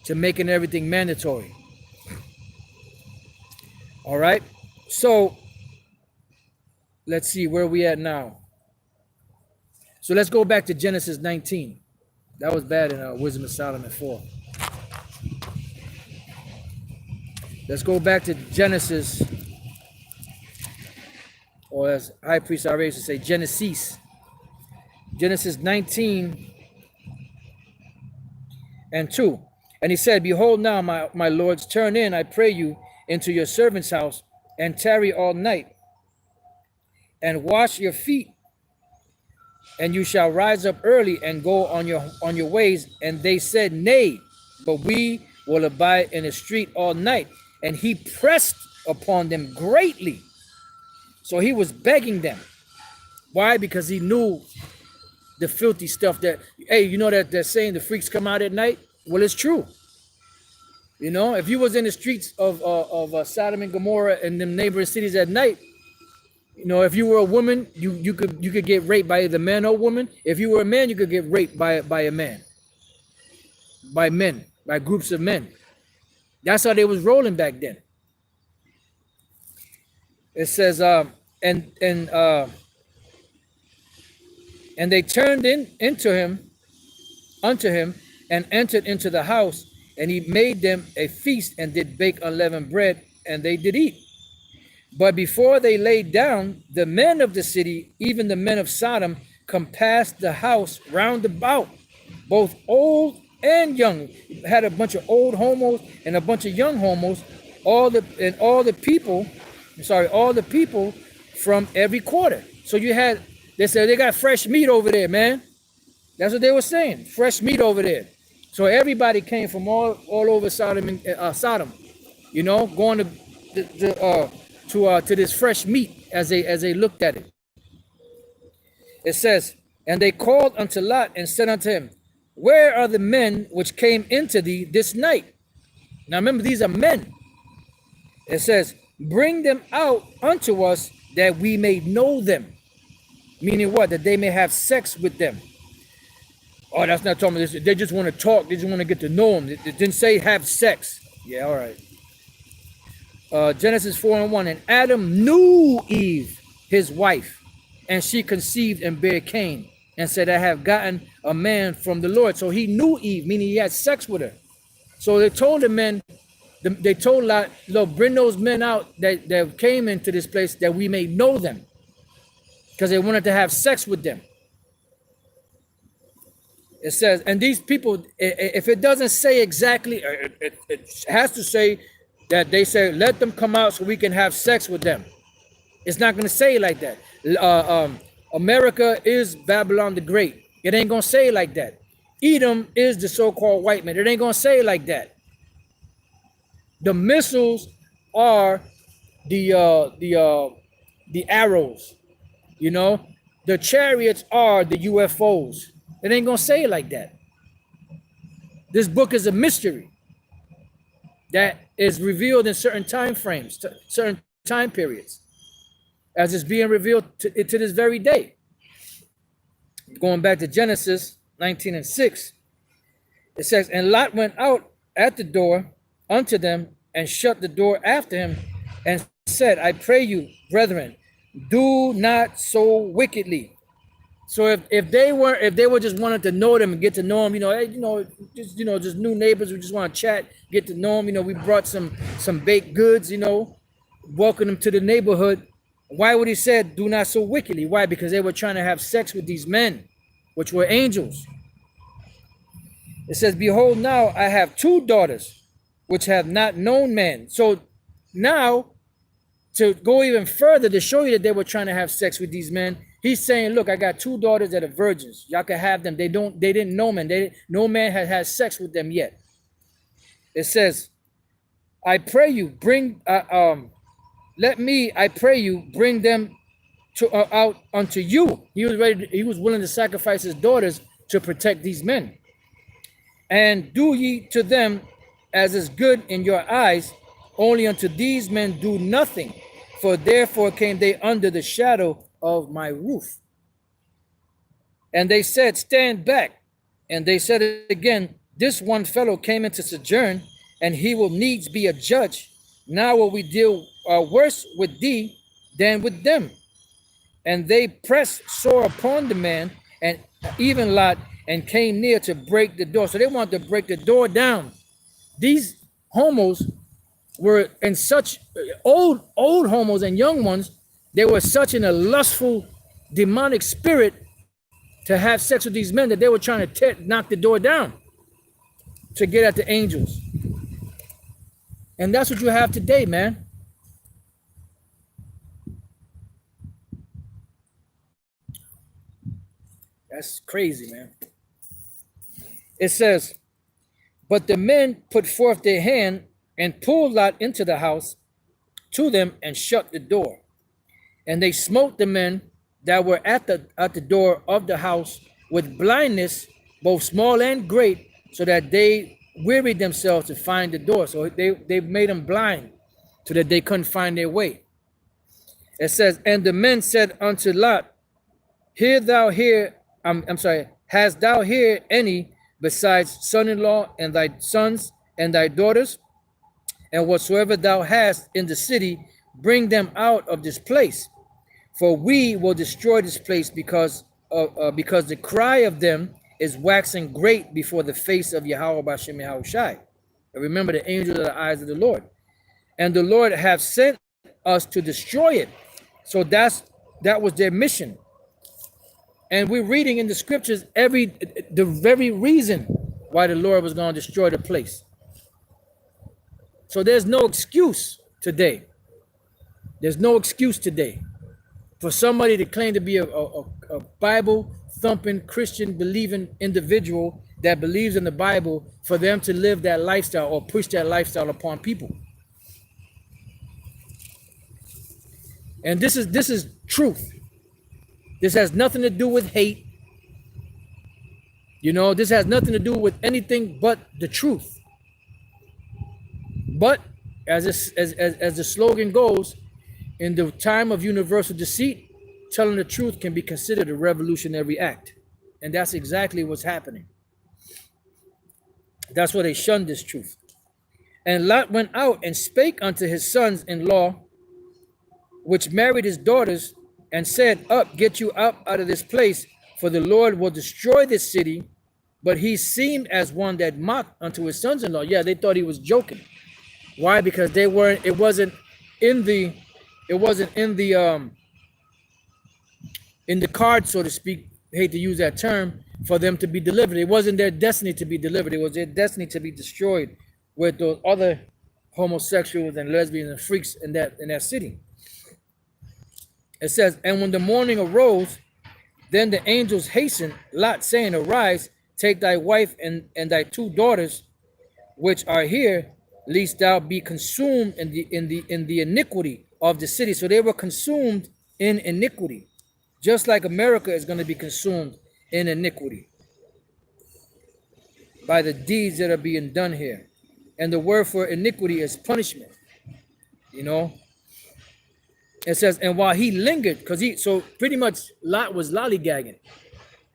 to making everything mandatory. All right? So, let's see where we at now. So let's go back to Genesis 19. That was bad in Wisdom of Solomon 4. Let's go back to Genesis, or as High Priest Ari used to say, Genesis. Genesis 19 and 2. And he said, behold now, my lords, turn in, I pray you, into your servant's house, and tarry all night, and wash your feet, and you shall rise up early and go on your ways. And they said, nay, but we will abide in the street all night. And he pressed upon them greatly. So he was begging them. Why? Because he knew the filthy stuff that, hey, you know that they're saying the freaks come out at night? Well, it's true. You know, if you was in the streets of Sodom and Gomorrah and them neighboring cities at night, you know, if you were a woman, you could get raped by either man or woman. If you were a man, you could get raped by a man. By men, by groups of men. That's how they was rolling back then. It says, and they turned unto him, and entered into the house, and he made them a feast, and did bake unleavened bread, and they did eat. But before they laid down, the men of the city, even the men of Sodom, compassed the house round about, both old and young. Had a bunch of old homos and a bunch of young homos, all the people from every quarter. So they said they got fresh meat over there, man. That's what they were saying, fresh meat over there. So everybody came from all over Sodom, you know, going to this fresh meat as they looked at it. It says, and they called unto Lot and said unto him, where are the men which came into thee this night? Now remember, these are men. It says, bring them out unto us that we may know them. Meaning what? That they may have sex with them. Oh, that's not talking about this. They just want to talk. They just want to get to know them. It didn't say have sex. Yeah, all right. Genesis 4:1. And Adam knew Eve, his wife, and she conceived and bare Cain, and said, I have gotten a man from the Lord. So he knew Eve, meaning he had sex with her. So they told the men, they told Lot, look, bring those men out that came into this place that we may know them. Because they wanted to have sex with them. It says, and these people, if it doesn't say exactly, it has to say that they say, let them come out so we can have sex with them. It's not going to say like that. America is Babylon the Great. It ain't going to say like that. Edom is the so-called white man. It ain't going to say like that. The missiles are the arrows, you know. The chariots are the UFOs. It ain't going to say it like that. This book is a mystery that is revealed in certain time frames, certain time periods, as it's being revealed to this very day. Going back to Genesis 19:6, it says, and Lot went out at the door unto them, and shut the door after him, and said, I pray you, brethren, do not so wickedly. So if they were just wanting to know them and get to know them, hey, just new neighbors who just want to chat, get to know them, we brought some baked goods, welcome them to the neighborhood. Why would he say, do not so wickedly? Why? Because they were trying to have sex with these men, which were angels. It says, behold, now I have two daughters, which have not known man. So now, to go even further, to show you that they were trying to have sex with these men, he's saying, look, I got 2 daughters that are virgins. Y'all can have them. They didn't know man. No man had had sex with them yet. It says, I pray you, I pray you, bring them out unto you. He was willing to sacrifice his daughters to protect these men. And do ye to them as is good in your eyes, only unto these men do nothing, for therefore came they under the shadow of my roof. And they said, stand back. And they said it again, this one fellow came into sojourn, and he will needs be a judge. Now will we deal worse with thee than with them. And they pressed sore upon the man, and even Lot, and came near to break the door. So they wanted to break the door down. These homos were in such old homos and young ones, they were such in a lustful demonic spirit to have sex with these men that they were trying to knock the door down to get at the angels. And that's what you have today, man. That's crazy, man. It says, but the men put forth their hand and pulled Lot into the house to them and shut the door. And they smote the men that were at the door of the house with blindness, both small and great, so that they wearied themselves to find the door. So they made them blind so that they couldn't find their way. It says, and the men said unto Lot, hast thou here any besides son-in-law and thy sons and thy daughters? And whatsoever thou hast in the city, bring them out of this place. For we will destroy this place because the cry of them is waxing great before the face of Yahweh Bashem Yahushai. And remember, the angels are the eyes of the Lord. And the Lord have sent us to destroy it. So that was their mission. And we're reading in the scriptures the very reason why the Lord was going to destroy the place. So there's no excuse today. There's no excuse today for somebody to claim to be a Bible-thumping, Christian-believing individual that believes in the Bible, for them to live that lifestyle or push that lifestyle upon people. And this is truth. This has nothing to do with hate. This has nothing to do with anything but the truth. But as the slogan goes, in the time of universal deceit, telling the truth can be considered a revolutionary act. And that's exactly what's happening. That's why they shunned this truth. And Lot went out and spake unto his sons-in-law, which married his daughters, and said, up, get you up out of this place, for the Lord will destroy this city. But he seemed as one that mocked unto his sons-in-law. Yeah, they thought he was joking. Why? Because it wasn't in the card, so to speak. I hate to use that term, for them to be delivered. It wasn't their destiny to be delivered. It was their destiny to be destroyed with those other homosexuals and lesbians and freaks in that city. It says, and when the morning arose, then the angels hastened Lot, saying, arise, take thy wife and thy 2 daughters, which are here, lest thou be consumed in the iniquity of the city. So they were consumed in iniquity, just like America is going to be consumed in iniquity by the deeds that are being done here. And the word for iniquity is punishment. It says, and while he lingered, so pretty much Lot was lollygagging.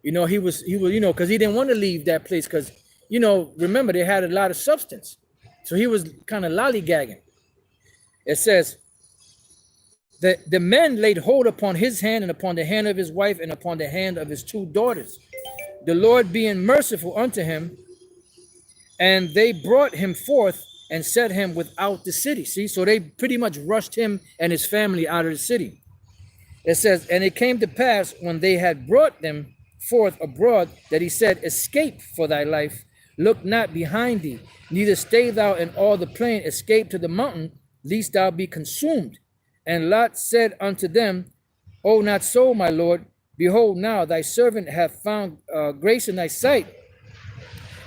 He was, because he didn't want to leave that place, because, remember, they had a lot of substance. So he was kind of lollygagging. It says, the men laid hold upon his hand and upon the hand of his wife and upon the hand of his 2 daughters, the Lord being merciful unto him. And they brought him forth and set him without the city. See, so they pretty much rushed him and his family out of the city. It says, and it came to pass when they had brought them forth abroad, that he said, escape for thy life, look not behind thee, neither stay thou in all the plain, escape to the mountain, lest thou be consumed. And Lot said unto them, O not so, my lord. Behold, now thy servant hath found grace in thy sight,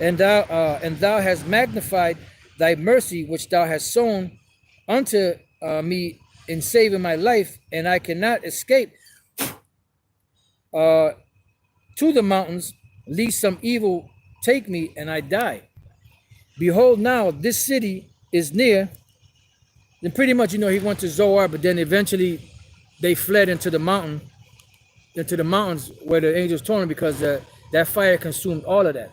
and thou hast magnified thy mercy which thou hast sown unto me in saving my life, and I cannot escape to the mountains, lest some evil take me and I die. Behold, now this city is near. And pretty much, he went to Zoar, but then eventually they fled into the mountains where the angels told him, because that fire consumed all of that,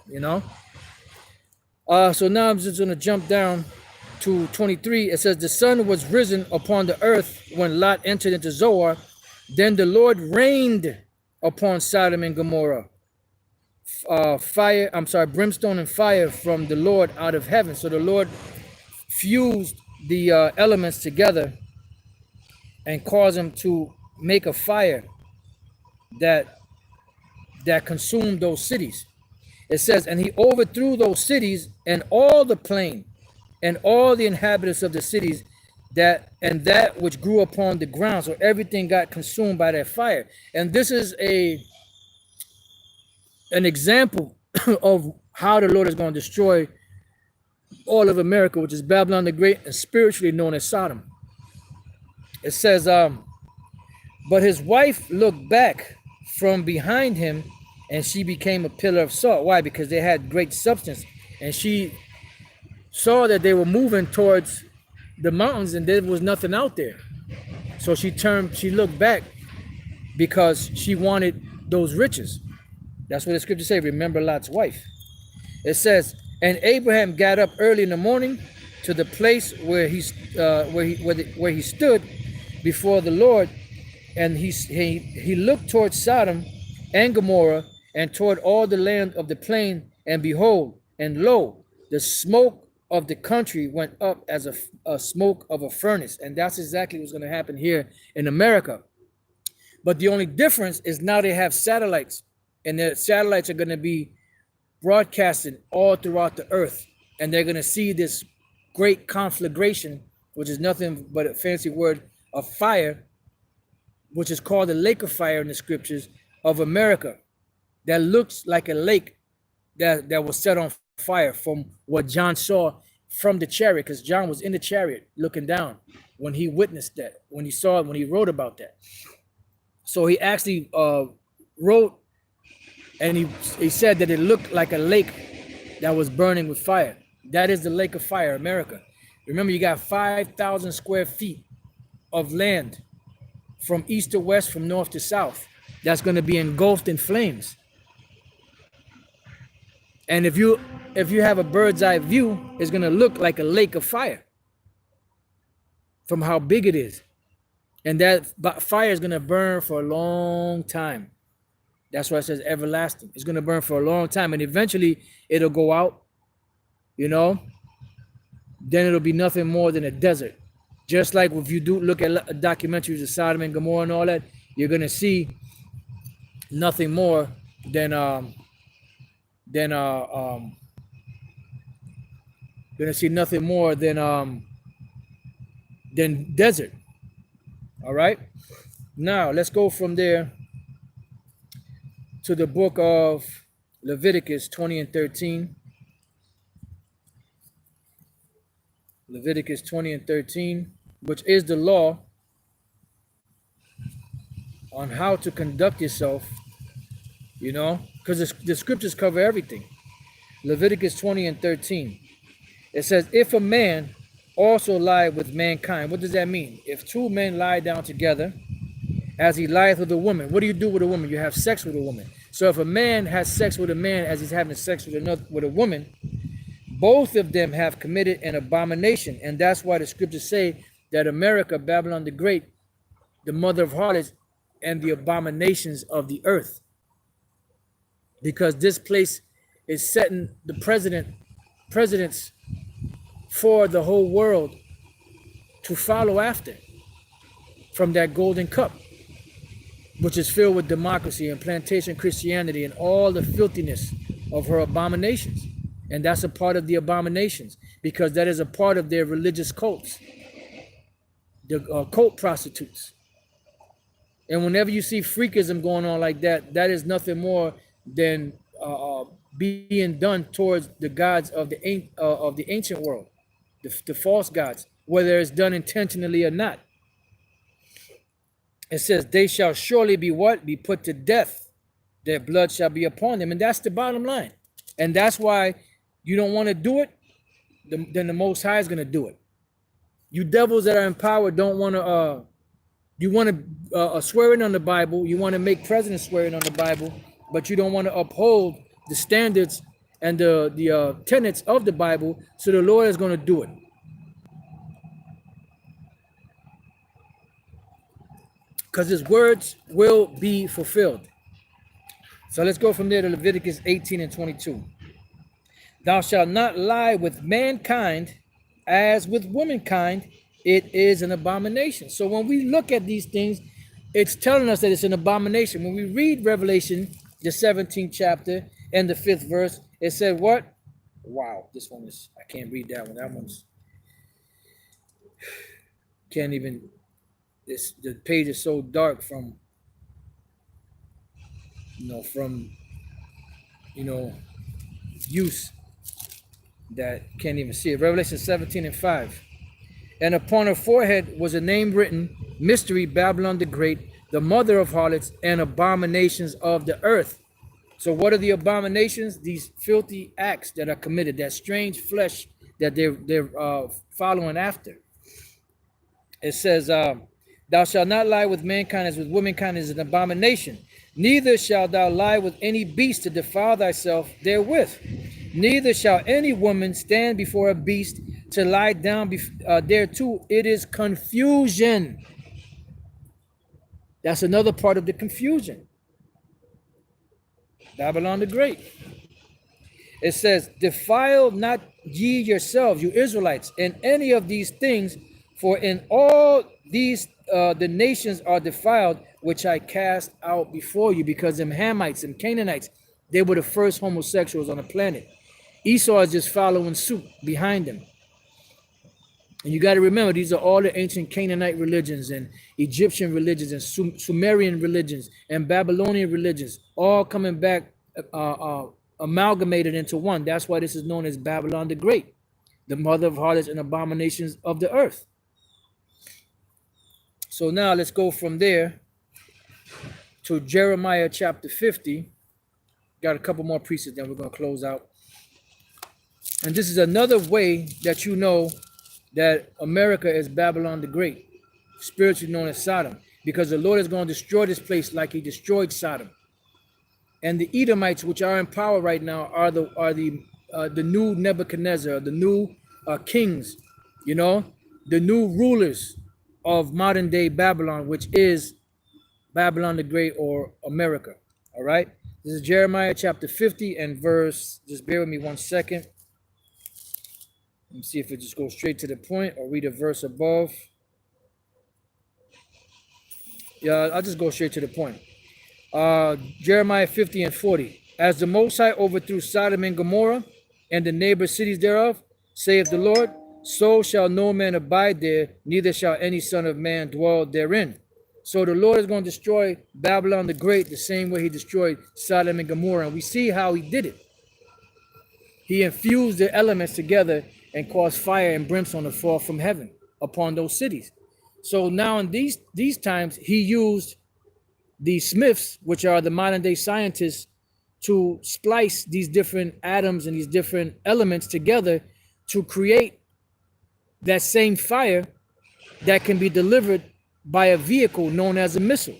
So now I'm just going to jump down to 23. It says, the sun was risen upon the earth when Lot entered into Zoar. Then the Lord rained upon Sodom and Gomorrah brimstone and fire from the Lord out of heaven. So the Lord fused the elements together and caused them to make a fire that consumed those cities. It says, and he overthrew those cities and all the plain and all the inhabitants of the cities that which grew upon the ground. So everything got consumed by that fire. And this is an example of how the Lord is going to destroy all of America, which is Babylon the Great, and spiritually known as Sodom. It says, but his wife looked back from behind him, and she became a pillar of salt. Why? Because they had great substance, and she saw that they were moving towards the mountains, and there was nothing out there. So she looked back because she wanted those riches. That's what the scripture says. Remember Lot's wife. It says, and Abraham got up early in the morning to the place where he stood before the Lord, and he looked towards Sodom and Gomorrah and toward all the land of the plain, and behold, and lo, the smoke of the country went up as a smoke of a furnace. And that's exactly what's going to happen here in America. But the only difference is now they have satellites, and the satellites are going to be broadcasted all throughout the earth, and they're going to see this great conflagration, which is nothing but a fancy word of fire, which is called the lake of fire in the scriptures of America, that looks like a lake that was set on fire, from what John saw from the chariot, because John was in the chariot looking down when he witnessed that, when he saw it, when he wrote about that. So he actually wrote, and he said that it looked like a lake that was burning with fire. That is the lake of fire, America. Remember, you got 5,000 square feet of land from east to west, from north to south, that's going to be engulfed in flames. And if you have a bird's eye view, it's going to look like a lake of fire from how big it is. And that fire is going to burn for a long time. That's why it says everlasting. It's going to burn for a long time, and eventually it'll go out, Then it'll be nothing more than a desert. Just like if you do look at documentaries of Sodom and Gomorrah and all that, you're going to see nothing more than desert. All right. Now let's go from there to the book of Leviticus 20 and 13. Leviticus 20 and 13, which is the law on how to conduct yourself, because the scriptures cover everything. Leviticus 20 and 13. It says, if a man also lie with mankind. What does that mean? If two men lie down together, as he lieth with a woman. What do you do with a woman? You have sex with a woman. So if a man has sex with a man as he's having sex with a woman, both of them have committed an abomination. And that's why the scriptures say that America, Babylon the Great, the mother of harlots, and the abominations of the earth. Because this place is setting the presidents for the whole world to follow after, from that golden cup, which is filled with democracy and plantation Christianity and all the filthiness of her abominations. And that's a part of the abominations, because that is a part of their religious cults, the cult prostitutes. And whenever you see freakism going on like that, that is nothing more than being done towards the gods of the ancient world, the false gods, whether it's done intentionally or not. It says, they shall surely be what? Be put to death. Their blood shall be upon them. And that's the bottom line. And that's why you don't want to do it, then the Most High is going to do it. You devils that are in power don't want to, you want to swear in on the Bible. You want to make presidents swear in on the Bible, but you don't want to uphold the standards and the tenets of the Bible. So the Lord is going to do it. Because his words will be fulfilled. So let's go from there to Leviticus 18 and 22. Thou shalt not lie with mankind as with womankind. It is an abomination. So when we look at these things, it's telling us that it's an abomination. When we read Revelation, the 17th chapter and the 5th verse, it said what? Wow, this one is, I can't read that one. That one's, can't even, the page is so dark from use that can't even see it. Revelation 17 and 5. And upon her forehead was a name written, Mystery, Babylon the Great, the mother of harlots and abominations of the earth. So what are the abominations? These filthy acts that are committed, that strange flesh that they're following after. It says, thou shalt not lie with mankind as with womankind is an abomination. Neither shalt thou lie with any beast to defile thyself therewith. Neither shall any woman stand before a beast to lie down thereto. It is confusion. That's another part of the confusion. Babylon the Great. It says, defile not ye yourselves, you Israelites, in any of these things, for in all these the nations are defiled, which I cast out before you. Because them Hamites and Canaanites, they were the first homosexuals on the planet. Esau is just following suit behind them. And you got to remember, these are all the ancient Canaanite religions and Egyptian religions and Sumerian religions and Babylonian religions, all coming back amalgamated into one. That's why this is known as Babylon the Great, the mother of harlots and abominations of the earth. So now let's go from there to Jeremiah chapter 50. Got a couple more precepts, then we're going to close out. And this is another way that you know that America is Babylon the Great, spiritually known as Sodom, because the Lord is going to destroy this place like he destroyed Sodom. And the Edomites, which are in power right now, are the new Nebuchadnezzar, the new kings, the new rulers of modern day Babylon, which is Babylon the Great or America. All right. This is Jeremiah chapter 50 and verse, just bear with me 1 second. Let me see if it just goes straight to the point or read a verse above. Yeah, I'll just go straight to the point. Jeremiah 50 and 40. As the Most High overthrew Sodom and Gomorrah and the neighbor cities thereof, saith the Lord, so shall no man abide there, neither shall any son of man dwell therein. So the Lord is going to destroy Babylon the Great the same way he destroyed Sodom and Gomorrah. And we see how he did it. He infused the elements together and caused fire and brimstone to fall from heaven upon those cities. So now in these times, he used the smiths, which are the modern day scientists, to splice these different atoms and these different elements together to create that same fire that can be delivered by a vehicle known as a missile.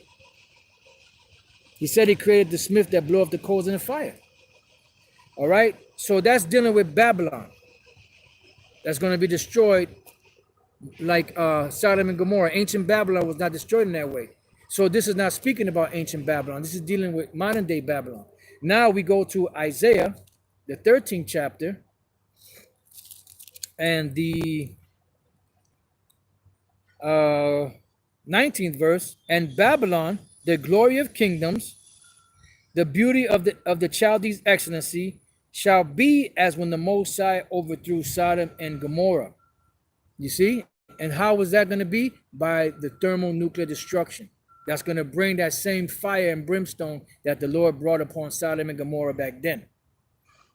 He said he created the smith that blew up the coals in the fire. All right, so that's dealing with Babylon. That's going to be destroyed like Sodom and Gomorrah. Ancient Babylon was not destroyed in that way. So this is not speaking about ancient Babylon. This is dealing with modern day Babylon. Now we go to Isaiah, the 13th chapter, and the 19th verse. And Babylon, the glory of kingdoms, the beauty of the Chaldees' excellency, shall be as when the Most High overthrew Sodom and Gomorrah. You see? And how was that going to be? By the thermonuclear destruction. That's going to bring that same fire and brimstone that the Lord brought upon Sodom and Gomorrah back then.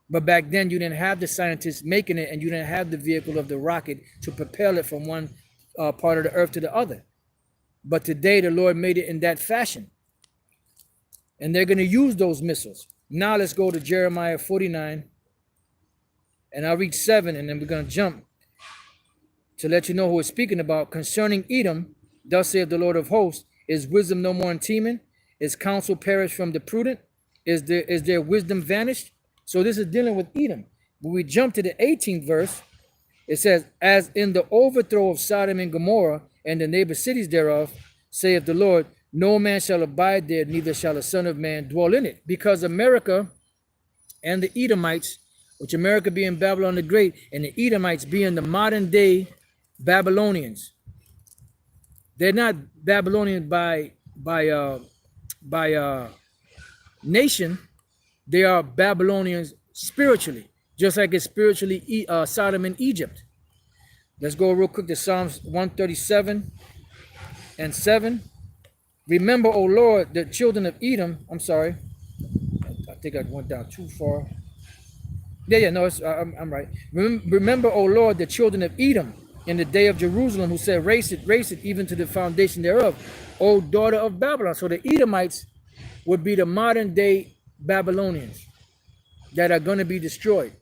But back then, you didn't have the scientists making it, and you didn't have the vehicle of the rocket to propel it from one part of the earth to the other. But today, the Lord made it in that fashion. And they're going to use those missiles. Now let's go to Jeremiah 49. And I'll read 7, and then we're going to jump to let you know who it's speaking about. Concerning Edom, thus saith the Lord of hosts, is wisdom no more in Teman? Is counsel perished from the prudent? Is their wisdom vanished? So this is dealing with Edom. When we jump to the 18th verse, it says, as in the overthrow of Sodom and Gomorrah and the neighbor cities thereof, saith the Lord, no man shall abide there, neither shall a son of man dwell in it. Because America and the Edomites, which America being Babylon the Great, and the Edomites being the modern day Babylonians. They're not Babylonian by nation. They are Babylonians spiritually, just like it's spiritually Sodom and Egypt. Let's go real quick to Psalms 137 and 7. Remember, O Lord, the children of Edom. I'm sorry. I think I went down too far. No, I'm right. Remember, O Lord, the children of Edom in the day of Jerusalem, who said, race it, even to the foundation thereof, O daughter of Babylon. So the Edomites would be the modern day Babylonians that are going to be destroyed.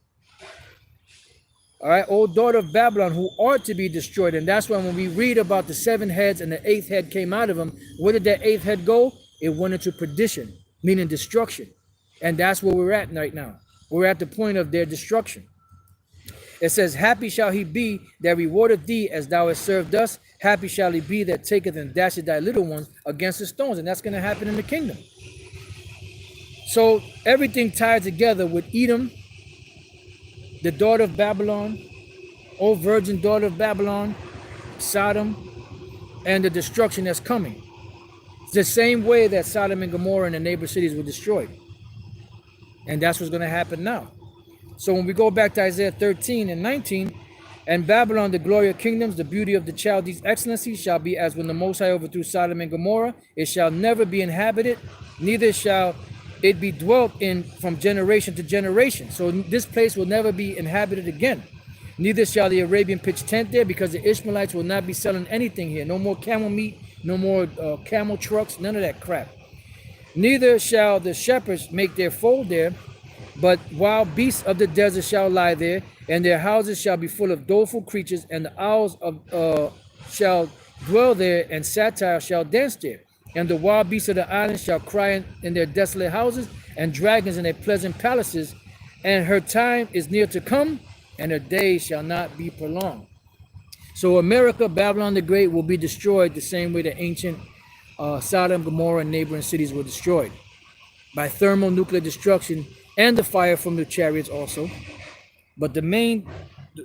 All right, O daughter of Babylon, who ought to be destroyed. And that's why when we read about the 7 heads and the 8th head came out of them, where did that 8th head go? It went into perdition, meaning destruction. And that's where we're at right now. We're at the point of their destruction. It says, happy shall he be that rewardeth thee as thou hast served us. Happy shall he be that taketh and dasheth thy little ones against the stones. And that's going to happen in the kingdom. So everything tied together with Edom, the daughter of Babylon, O virgin daughter of Babylon, Sodom, and the destruction that's coming. It's the same way that Sodom and Gomorrah and the neighbor cities were destroyed. And that's what's going to happen now. So when we go back to Isaiah 13 and 19, and Babylon, the glory of kingdoms, the beauty of the Chaldees' excellency, shall be as when the Most High overthrew Sodom and Gomorrah. It shall never be inhabited, neither shall it be dwelt in from generation to generation. So this place will never be inhabited again. Neither shall the Arabian pitch tent there, because the Ishmaelites will not be selling anything here. No more camel meat, no more camel trucks, none of that crap. Neither shall the shepherds make their fold there, but wild beasts of the desert shall lie there, and their houses shall be full of doleful creatures, and the owls shall dwell there, and satire shall dance there. And the wild beasts of the islands shall cry in their desolate houses, and dragons in their pleasant palaces. And her time is near to come, and her days shall not be prolonged. So America, Babylon the Great, will be destroyed the same way the ancient Sodom, Gomorrah, and neighboring cities were destroyed, by thermonuclear destruction and the fire from the chariots also. But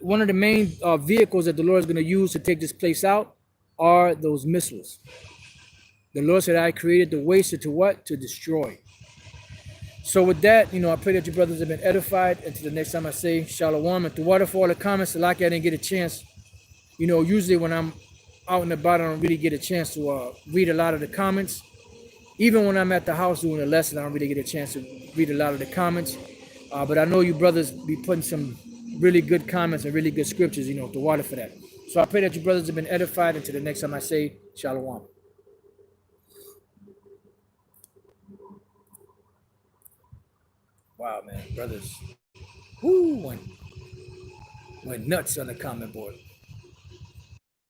one of the main vehicles that the Lord is going to use to take this place out are those missiles. The Lord said, I created the waster to what? To destroy. So with that, I pray that your brothers have been edified. Until the next time I say shalom. And to water for all the comments, like I didn't get a chance. Usually when I'm out and about, I don't really get a chance to read a lot of the comments. Even when I'm at the house doing a lesson, I don't really get a chance to read a lot of the comments. But I know you brothers be putting some really good comments and really good scriptures, to water for that. So I pray that you brothers have been edified. Until the next time I say shalom. Wow, man, brothers, went nuts on the comment board.